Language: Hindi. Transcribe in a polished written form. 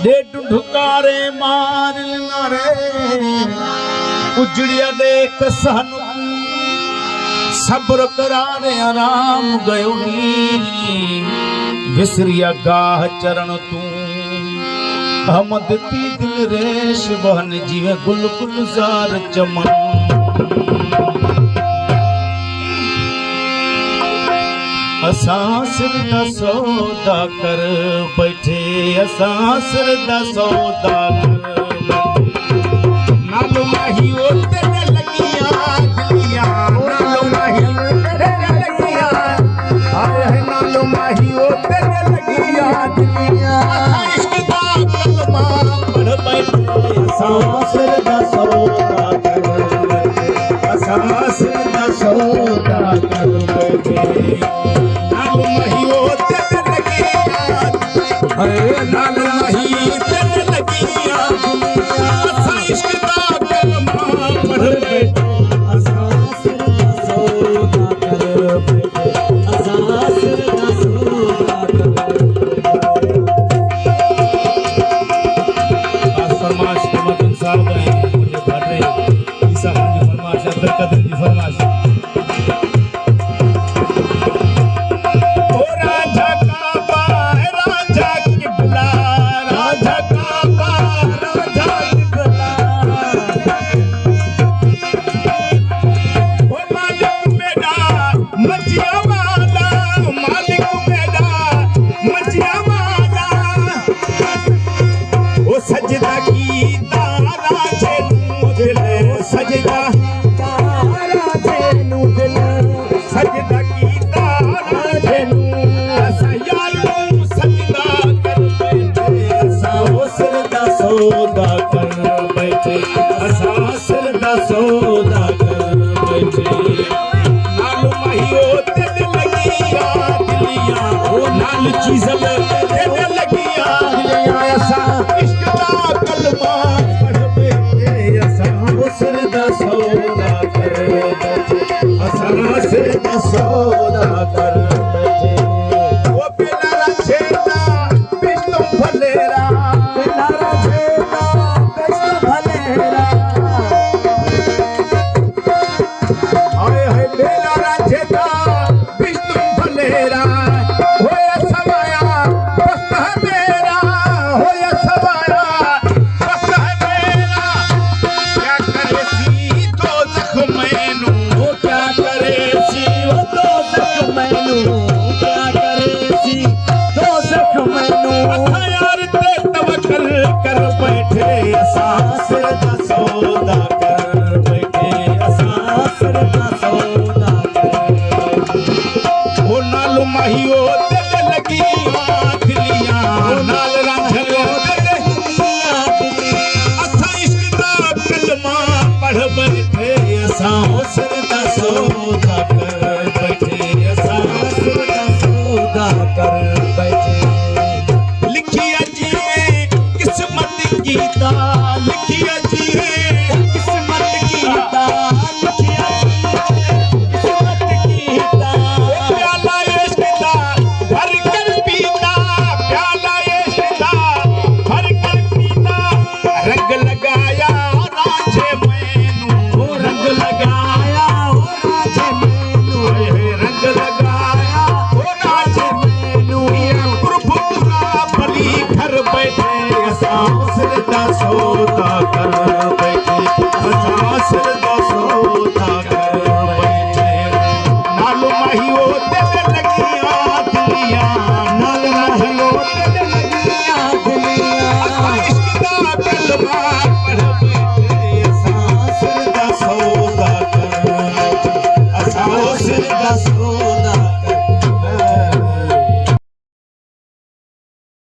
दे ढुकारे मार नारे उजड़िया देख सानू सब्र करारे आराम गयो नी विसरिया गाह चरण तू अहमद ती दिल रेश बहन जीवे गुल गुलजार चमन असां सिर दा सौदा कर बैठे असां सिर दा सौदा कर बैठे नालो माही ओ तेरे लगिया दिलिया नालो माही तेरे लगिया हाय है नालो माही ओ तेरे लगिया दिलिया इश्क दा कलमा पढ़ बैठे असां सिर दा सौदा कर बैठे असां सिर दा सौदा कर बैठे नालो माही ओ तेरे लगिया हाय नालो माही तेरे लगिया असां इश्क दा कलमा पढ़ बैठे असां सिर दा सौदा कर बैठे असां सिर दा सौदा कर आज फरमाइश के मदन साहब हैं मुझे पढ़ रहे ईसा खान की फरमाइश अब्दुल कदर की फरमाइश सजदा की तारा जेनू दिल सजदा तारा जेनू दिल सजदा की तारा जेनू असा यारो सजदा कर बैठे असा सिर दा सौदा कर बैठे असा सिर दा सौदा कर बैठे नाल माही ओ तेरे लगिया दिलिया ओ नाल चीज़ तेरे लगिया दिलिया असा इश्क दा कलमा पढ़ बैठे असां सिर दा सौदा कर बैठे असां सिर दा सौदा कर बैठे ओ बेलारा छेदा बिस्तु भलेरा बेलारा छेदा बिस्तु भलेरा हाय हाय बेलारा छेदा बिस्तु भलेरा होया सवाया बस है मेरा होया सवाया कर बैठे असां सिर दा सौदा कर बैठे असां सिर दा सौदा कर ओ नालो माही ओ तेरे लगिया दिलिया नाल रांझल तेरे लगिया दिलिया असां इश्क दा कलमा पढ़ बैठे असां सिर दा सौदा कर बैठे असां सिर दा सौदा कर बैठे गीता लिखिया जी किस्मत गीता लिखिया जी किस्मत गीता प्याला इश्क दा भर कर पीता प्याला इश्क दा भर कर पीता रंग लगाया राजे मैनू रंग लगाया राजे मैनू रंग लगाया राजे मैनू ये प्रभुता भली घर बैठे असां सिर दा सौदा कर बैठे असां सिर दा सौदा कर बैठे नालो माही ओ तेरे लगिया दिलिया